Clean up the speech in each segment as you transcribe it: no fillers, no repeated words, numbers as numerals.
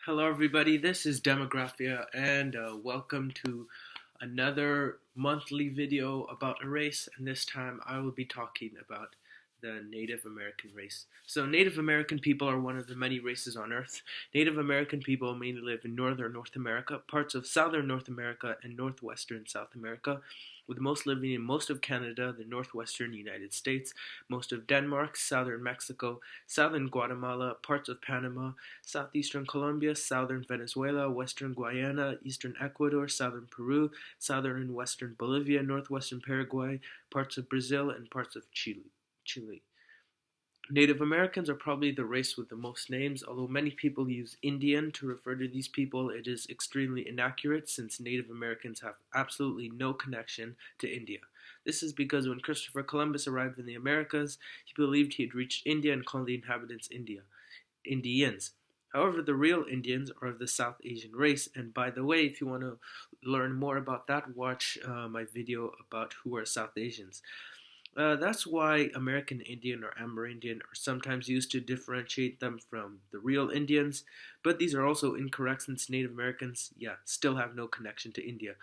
Hello, everybody. This is Demographia, and welcome to another monthly video about a race. And this time, I will be talking about the Native American race. So, Native American people are one of the many races on Earth. Native American people mainly live in northern North America, parts of southern North America, and northwestern South America, with most living in most of Canada, the northwestern United States, most of Denmark, southern Mexico, southern Guatemala, parts of Panama, southeastern Colombia, southern Venezuela, western Guyana, eastern Ecuador, southern Peru, southern and western Bolivia, northwestern Paraguay, parts of Brazil, and parts of Chile. Native Americans are probably the race with the most names. Although many people use Indian to refer to these people, it is extremely inaccurate since Native Americans have absolutely no connection to India. This is because when Christopher Columbus arrived in the Americas, he believed he had reached India and called the inhabitants Indians. However, the real Indians are of the South Asian race, and by the way, if you want to learn more about that, watch my video about who are South Asians. That's why American Indian or Amerindian are sometimes used to differentiate them from the real Indians, but these are also incorrect since Native Americans, still have no connection to India.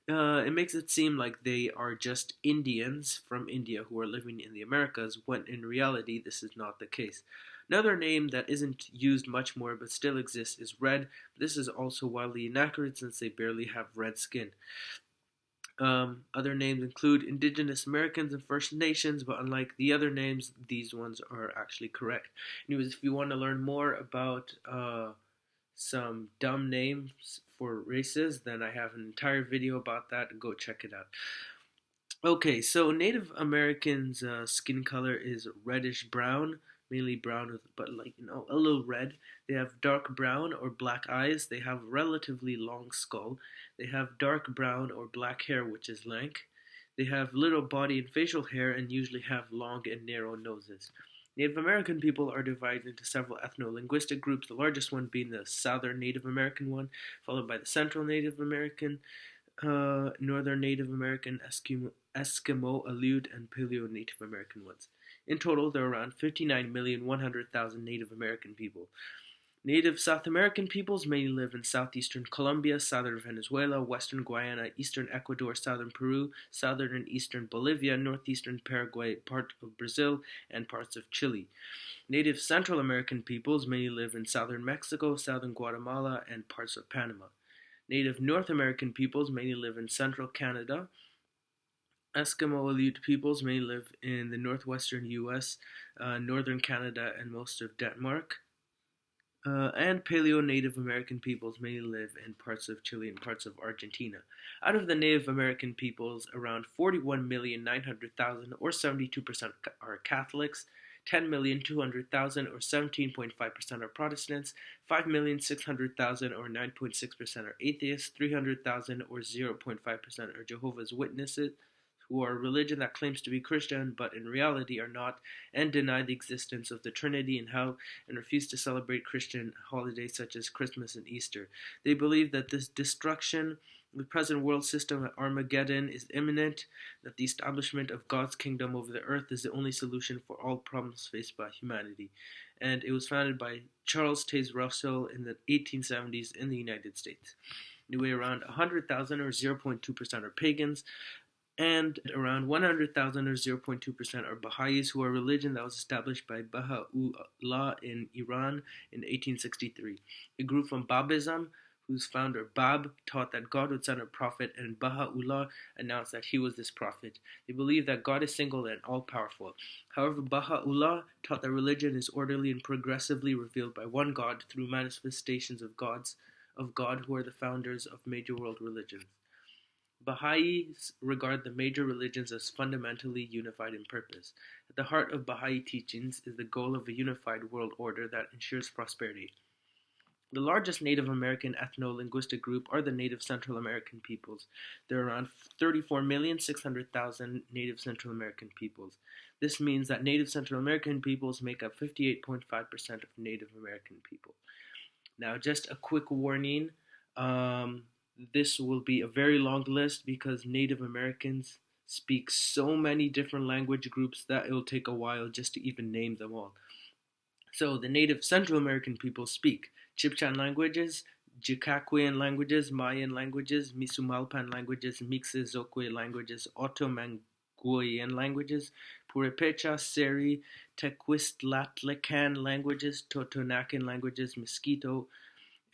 It makes it seem like they are just Indians from India who are living in the Americas, when in reality this is not the case. Another name that isn't used much more but still exists is red. This is also wildly inaccurate since they barely have red skin. Other names include Indigenous Americans and First Nations, but unlike the other names, these ones are actually correct. Anyways, if you want to learn more about some dumb names for races, then I have an entire video about that. Go check it out. Okay, so Native Americans' skin color is reddish brown, mainly brown with, but a little red. They have dark brown or black eyes. They have a relatively long skull. They have dark brown or black hair, which is lank. They have little body and facial hair and usually have long and narrow noses. Native American people are divided into several ethno-linguistic groups, the largest one being the Southern Native American one, followed by the Central Native American, Northern Native American, Eskimo, Aleut, and Paleo-Native American ones. In total, there are around 59,100,000 Native American people. Native South American peoples mainly live in southeastern Colombia, southern Venezuela, western Guyana, eastern Ecuador, southern Peru, southern and eastern Bolivia, northeastern Paraguay, part of Brazil, and parts of Chile. Native Central American peoples mainly live in southern Mexico, southern Guatemala, and parts of Panama. Native North American peoples mainly live in central Canada. Eskimo Aleut peoples mainly live in the northwestern US, northern Canada, and most of Denmark. And Paleo-Native American peoples mainly live in parts of Chile and parts of Argentina. Out of the Native American peoples, around 41,900,000 or 72% are Catholics, 10,200,000 or 17.5% are Protestants, 5,600,000 or 9.6% are atheists, 300,000 or 0.5% are Jehovah's Witnesses, who are a religion that claims to be Christian but in reality are not, and deny the existence of the Trinity and hell, and refuse to celebrate Christian holidays such as Christmas and Easter. They believe that this destruction, the present world system at Armageddon, is imminent, that the establishment of God's kingdom over the earth is the only solution for all problems faced by humanity. And it was founded by Charles Taze Russell in the 1870s in the United States. Anyway, around 100,000 or 0.2% are pagans, and around 100,000 or 0.2% are Baha'is, who are a religion that was established by Baha'u'llah in Iran in 1863. It grew from Babism, whose founder Bab taught that God would send a prophet, and Baha'u'llah announced that he was this prophet. They believe that God is single and all-powerful. However, Baha'u'llah taught that religion is orderly and progressively revealed by one God through manifestations of God, who are the founders of major world religions. Baha'is regard the major religions as fundamentally unified in purpose. At the heart of Baha'i teachings is the goal of a unified world order that ensures prosperity. The largest Native American ethno-linguistic group are the Native Central American peoples. There are around 34,600,000 Native Central American peoples. This means that Native Central American peoples make up 58.5% of Native American people. Now, just a quick warning. This will be a very long list because Native Americans speak so many different language groups that it will take a while just to even name them all. So the Native Central American people speak Chibchan languages, Jikaquian languages, Mayan languages, Misumalpan languages, Mixizokwe languages, Otomanguean languages, Purepecha, Seri, Tequistlatlecan languages, Totonacan languages, Mosquito,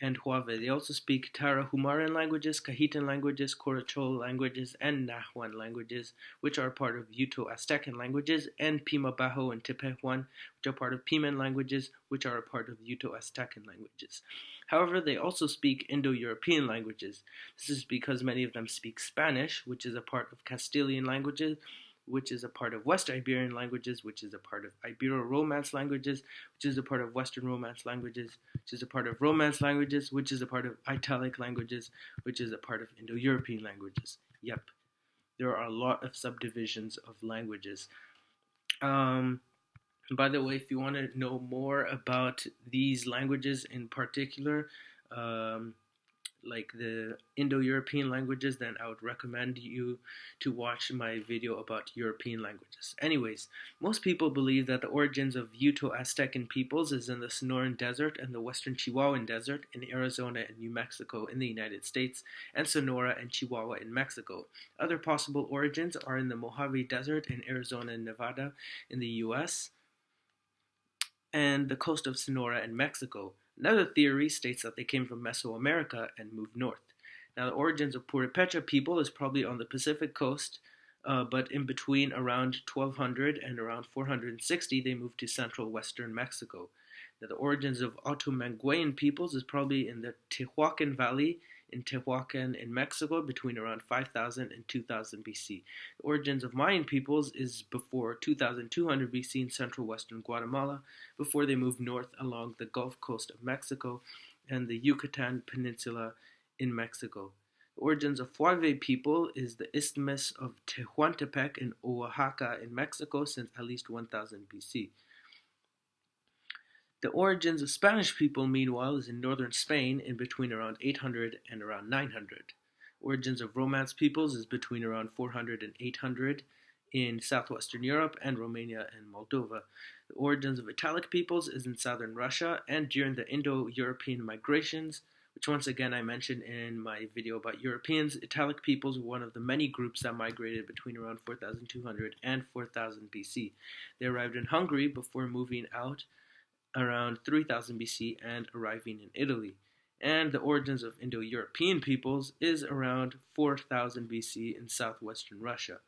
and Huave. They also speak Tarahumaran languages, Cahitan languages, Corachol languages, and Nahuan languages, which are part of Uto-Aztecan languages, and Pima Bajo and Tepehuan, which are part of Piman languages, which are a part of Uto-Aztecan languages. However, they also speak Indo-European languages. This is because many of them speak Spanish, which is a part of Castilian languages, which is a part of West Iberian languages, which is a part of Ibero-Romance languages, which is a part of Western Romance languages, which is a part of Romance languages, which is a part of Italic languages, which is a part of Indo-European languages. Yep, there are a lot of subdivisions of languages. By the way, if you want to know more about these languages in particular, like the Indo-European languages, then I would recommend you to watch my video about European languages. Anyways, most people believe that the origins of Uto-Aztecan peoples is in the Sonoran Desert and the Western Chihuahuan Desert in Arizona and New Mexico in the United States, and Sonora and Chihuahua in Mexico. Other possible origins are in the Mojave Desert in Arizona and Nevada in the US, and the coast of Sonora and Mexico. Another theory states that they came from Mesoamerica and moved north. Now, the origins of Purepecha people is probably on the Pacific coast, but in between around 1200 and around 460, they moved to central western Mexico. Now, the origins of Otomanguean peoples is probably in the Tehuacan Valley in Tehuacan in Mexico between around 5000 and 2000 BC. The origins of Mayan peoples is before 2200 BC in central western Guatemala, before they moved north along the Gulf Coast of Mexico and the Yucatan Peninsula in Mexico. The origins of Huave people is the Isthmus of Tehuantepec in Oaxaca in Mexico since at least 1000 BC. The origins of Spanish people, meanwhile, is in northern Spain in between around 800 and around 900. Origins of Romance peoples is between around 400 and 800 in southwestern Europe and Romania and Moldova. The origins of Italic peoples is in southern Russia and during the Indo-European migrations, which once again I mentioned in my video about Europeans. Italic peoples were one of the many groups that migrated between around 4200 and 4000 BC. They arrived in Hungary before moving out around 3000 BC and arriving in Italy. And the origins of Indo-European peoples is around 4000 BC in southwestern Russia.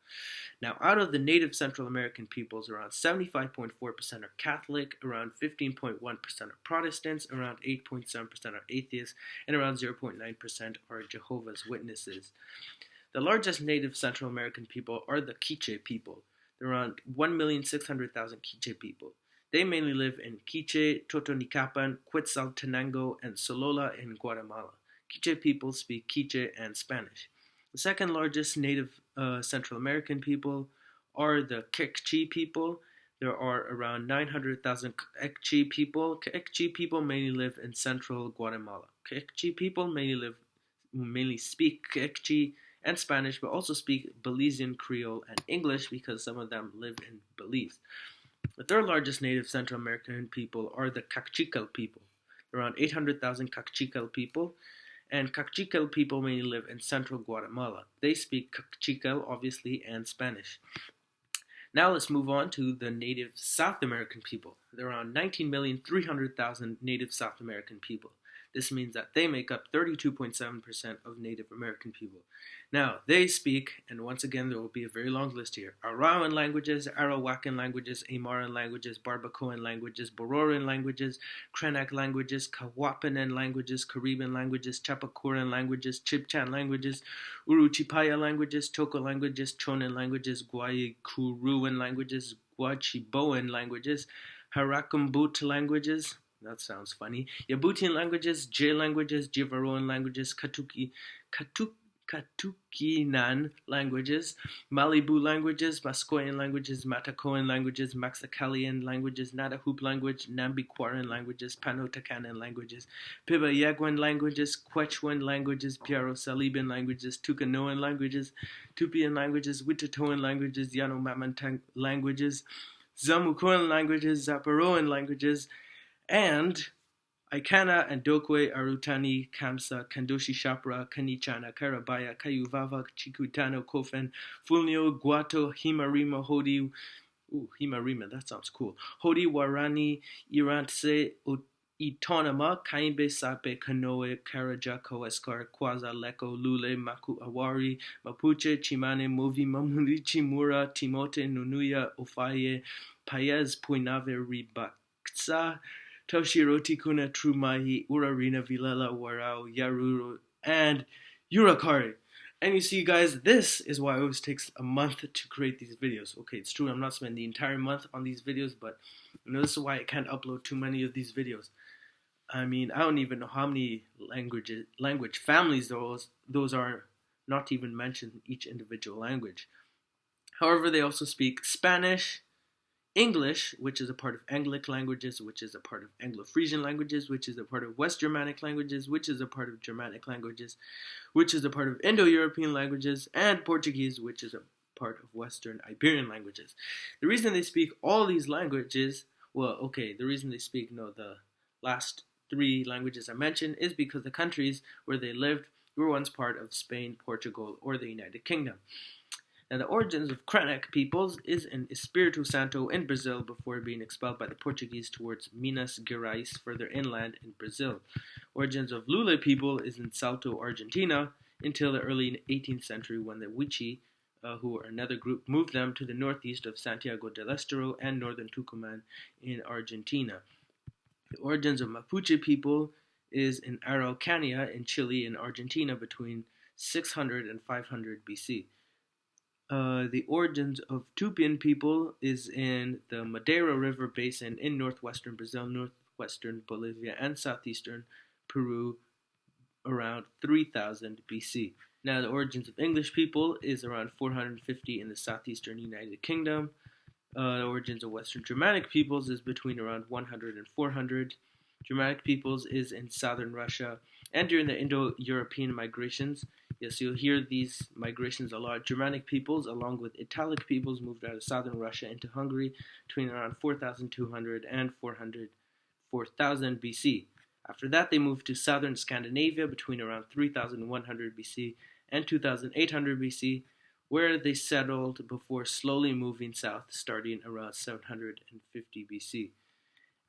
Now, out of the native Central American peoples, around 75.4% are Catholic, around 15.1% are Protestants, around 8.7% are atheists, and around 0.9% are Jehovah's Witnesses. The largest native Central American people are the Quiche people. There are around 1,600,000 Quiche people. They mainly live in Quiche, Totonicapan, Quetzaltenango, and Solola in Guatemala. Quiche people speak Quiche and Spanish. The second largest native Central American people are the Kekchi people. There are around 900,000 Kekchi people. Kekchi people mainly live in central Guatemala. Kekchi people mainly speak Kekchi and Spanish, but also speak Belizean Creole and English because some of them live in Belize. The third largest native Central American people are the Kaqchikel people. Around 800,000 Kaqchikel people, and Kaqchikel people mainly live in central Guatemala. They speak Kaqchikel, obviously, and Spanish. Now let's move on to the native South American people. There are around 19,300,000 native South American people. This means that they make up 32.7% of Native American people. Now, they speak, and once again there will be a very long list here, Arawan languages, Arawakan languages, Aymaran languages, Barbacoan languages, Bororan languages, Krenak languages, Kawapanan languages, Caribbean languages, Chapacuran languages, Chibchan languages, Uruchipaya languages, Toco languages, Chonan languages, Guaycuruan languages, Guachiboan languages, Harakumbut languages, that sounds funny, Yabutian languages, Jay languages, Jivaroan languages, Katukinan languages, Malibu languages, Muscoyan languages, Matacoan languages, Maxicalian languages, Nadahoop language, Nambiquaran languages, Panotacanan languages, Pibayaguan languages, Quechuan languages, Piaro Saliban languages, Tucanoan languages, Tupian languages, Witatoan languages, Yanomamantang languages, Zamucoan languages, Zaparoan languages, and Ikana and Dokwe, Arutani, Kamsa, Kandoshi Shapra, Kanichana, Karabaya, Kayuvava, Chikutano, Kofen, Fulnio, Guato, Himarima, Hodi, Himarima, that sounds cool. Hodi, Warani, Irantse, Itonama, Kaimbe, Sape, Kanoe, Karaja, Koeskar, Kwaza, Leko, Lule, Maku, Awari, Mapuche, Chimane, Movi, Mamuri, Chimura, Timote, Nunuya, Ofaye, Paez, Puinave, Ribaksa, Toshiro, Tikuna, Trumahi, Urarina, Vilela, Warao, Yaruru, and Urakari. And you see, guys, this is why it always takes a month to create these videos. Okay, it's true, I'm not spending the entire month on these videos, but this is why I can't upload too many of these videos. I mean, I don't even know how many language families those are, not to even mention each individual language. However, they also speak Spanish, English, which is a part of Anglic languages, which is a part of Anglo-Frisian languages, which is a part of West Germanic languages, which is a part of Germanic languages, which is a part of Indo-European languages, and Portuguese, which is a part of Western Iberian languages. The reason they speak all these languages, the reason they speak, the last three languages I mentioned is because the countries where they lived were once part of Spain, Portugal, or the United Kingdom. Now, the origins of Krenek peoples is in Espírito Santo in Brazil before being expelled by the Portuguese towards Minas Gerais further inland in Brazil. Origins of Lule people is in Salto, Argentina until the early 18th century when the Huichi, who are another group, moved them to the northeast of Santiago del Estero and northern Tucumán in Argentina. The origins of Mapuche people is in Araucania in Chile and Argentina between 600 and 500 BC. The origins of Tupian people is in the Madeira River basin in northwestern Brazil, northwestern Bolivia, and southeastern Peru around 3000 BC. Now, the origins of English people is around 450 in the southeastern United Kingdom. The origins of Western Germanic peoples is between around 100 and 400. Germanic peoples is in southern Russia. And during the Indo-European migrations, yes, you'll hear these migrations a lot. Germanic peoples, along with Italic peoples, moved out of southern Russia into Hungary between around 4200 and 4000 BC. After that, they moved to southern Scandinavia between around 3100 BC and 2800 BC, where they settled before slowly moving south starting around 750 BC.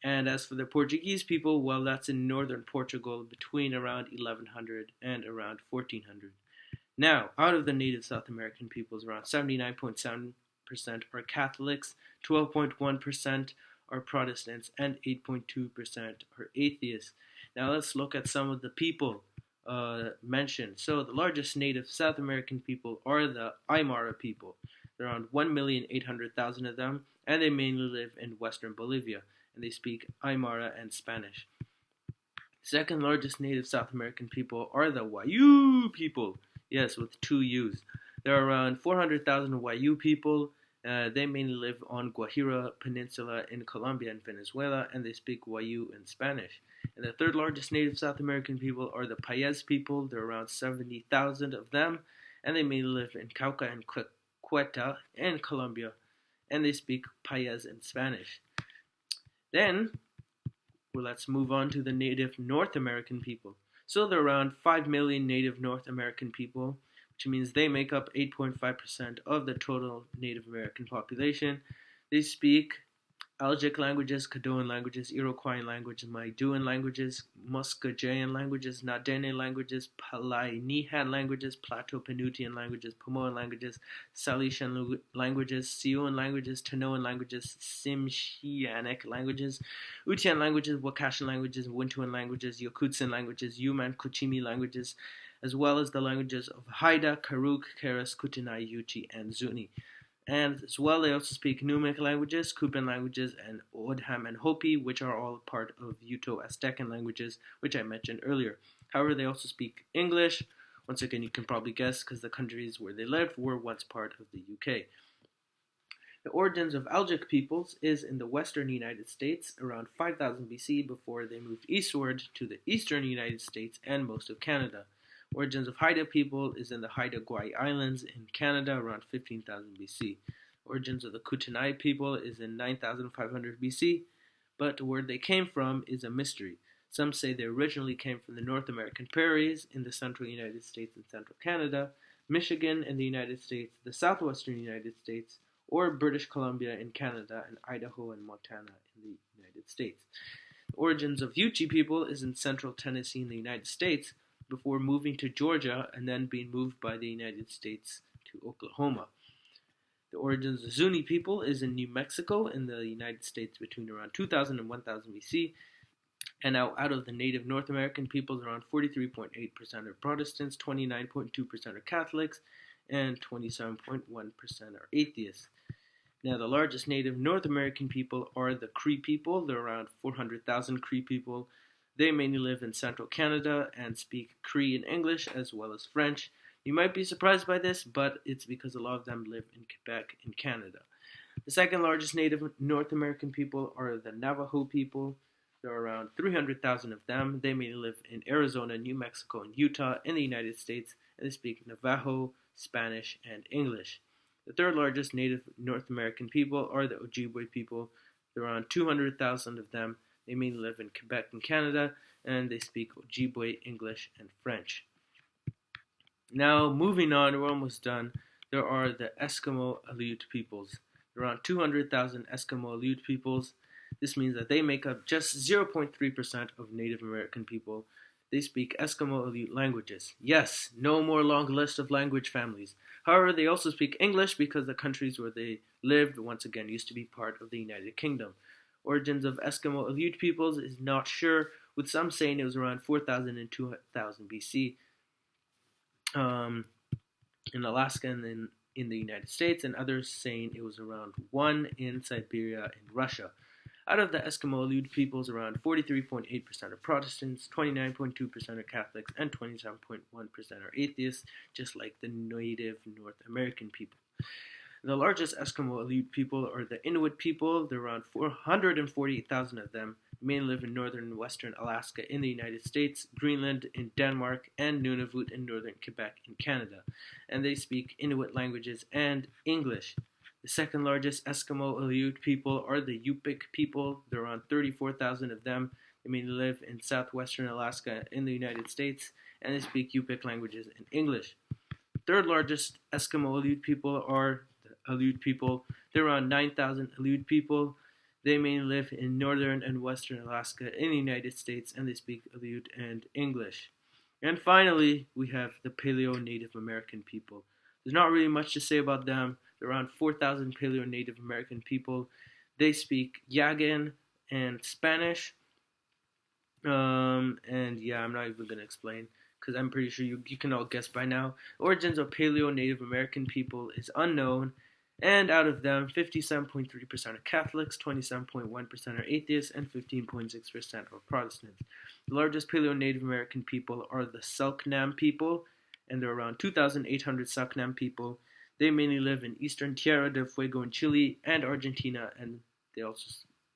And as for the Portuguese people, well, that's in northern Portugal between around 1100 and around 1400. Now, out of the native South American peoples, around 79.7% are Catholics, 12.1% are Protestants, and 8.2% are atheists. Now, let's look at some of the people mentioned. So, the largest native South American people are the Aymara people. There are around 1,800,000 of them, and they mainly live in western Bolivia, and they speak Aymara and Spanish. Second largest native South American people are the Wayuu people. Yes, with two U's. There are around 400,000 Wayuu people. They mainly live on Guajira Peninsula in Colombia and Venezuela, and they speak Wayuu in Spanish. And the third largest native South American people are the Paez people. There are around 70,000 of them, and they mainly live in Cauca and Quetta in Colombia, and they speak Paez in Spanish. Then, let's move on to the native North American people. So there are around 5 million native North American people, which means they make up 8.5% of the total Native American population. They speak Algic languages, Caddoan languages, Iroquois languages, Maiduan languages, Muskogean languages, Nadene languages, Palai-Nihan languages, Plato-Penutian languages, Pomoan languages, Salishan languages, Siouan languages, Tanoan languages, Tsimshianic languages, Utian languages, Wakashan languages, Wintuan languages, Yokutsan languages, Yuman Kuchimi languages, as well as the languages of Haida, Karuk, Keres, Kutenai, Yuchi, and Zuni. And as well, they also speak Numic languages, Kupan languages, and Odham and Hopi, which are all part of Uto-Aztecan languages, which I mentioned earlier. However, they also speak English. Once again, you can probably guess because the countries where they lived were once part of the UK. The origins of Algic peoples is in the western United States around 5000 BC before they moved eastward to the eastern United States and most of Canada. Origins of Haida people is in the Haida Gwaii Islands in Canada around 15,000 BC. Origins of the Kootenai people is in 9,500 BC, but where they came from is a mystery. Some say they originally came from the North American prairies in the central United States and central Canada, Michigan in the United States, the southwestern United States, or British Columbia in Canada, and Idaho and Montana in the United States. The origins of Yuchi people is in central Tennessee in the United States before moving to Georgia and then being moved by the United States to Oklahoma. The origins of Zuni people is in New Mexico in the United States between around 2000 and 1000 BC. And now, out of the native North American peoples, around 43.8% are Protestants, 29.2% are Catholics, and 27.1% are atheists. Now, the largest native North American people are the Cree people. There are around 400,000 Cree people. They mainly live in central Canada and speak Cree and English as well as French. You might be surprised by this, but it's because a lot of them live in Quebec in Canada. The second largest native North American people are the Navajo people. There are around 300,000 of them. They mainly live in Arizona, New Mexico, and Utah in the United States, and they speak Navajo, Spanish, and English. The third largest native North American people are the Ojibwe people. There are around 200,000 of them. They mainly live in Quebec and Canada, and they speak Ojibwe, English, and French. Now, moving on, we're almost done. There are the Eskimo Aleut peoples. There are around 200,000 Eskimo Aleut peoples. This means that they make up just 0.3% of Native American people. They speak Eskimo Aleut languages. Yes, no more long list of language families. However, they also speak English because the countries where they lived, once again, used to be part of the United Kingdom. Origins of Eskimo Aleut peoples is not sure, with some saying it was around 4000 and 2000 BC. In Alaska and in the United States, and others saying it was around 1 in Siberia in Russia. Out of the Eskimo Aleut peoples, around 43.8% are Protestants, 29.2% are Catholics, and 27.1% are atheists, just like the native North American people. The largest Eskimo Aleut people are the Inuit people. There are around 448,000 of them. They mainly live in northern and western Alaska in the United States, Greenland in Denmark, and Nunavut in northern Quebec in Canada. And they speak Inuit languages and English. The second largest Eskimo Aleut people are the Yupik people. There are around 34,000 of them. They mainly live in southwestern Alaska in the United States, and they speak Yupik languages and English. Third largest Eskimo Aleut people are the Aleut people. There are around 9,000 Aleut people. They mainly live in northern and western Alaska in the United States, and they speak Aleut and English. And finally, we have the Paleo-Native American people. There's not really much to say about them. There are around 4,000 Paleo-Native American people. They speak Yagan and Spanish. And yeah, I'm not even going to explain because I'm pretty sure you can all guess by now. Origins of Paleo-Native American people is unknown. And out of them, 57.3% are Catholics, 27.1% are atheists, and 15.6% are Protestants. The largest Paleo-Native American people are the Selknam people, and there are around 2,800 Selknam people. They mainly live in eastern Tierra del Fuego in Chile and Argentina,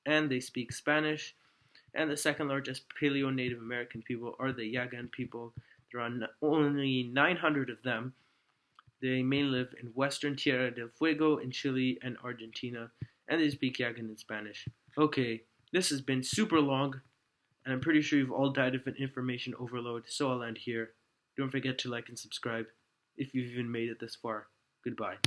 and they speak Spanish. And the second largest Paleo-Native American people are the Yagan people. There are only 900 of them. They mainly live in western Tierra del Fuego in Chile and Argentina, and they speak Yagan and Spanish. Okay, this has been super long, and I'm pretty sure you've all died of an information overload, so I'll end here. Don't forget to like and subscribe if you've even made it this far. Goodbye.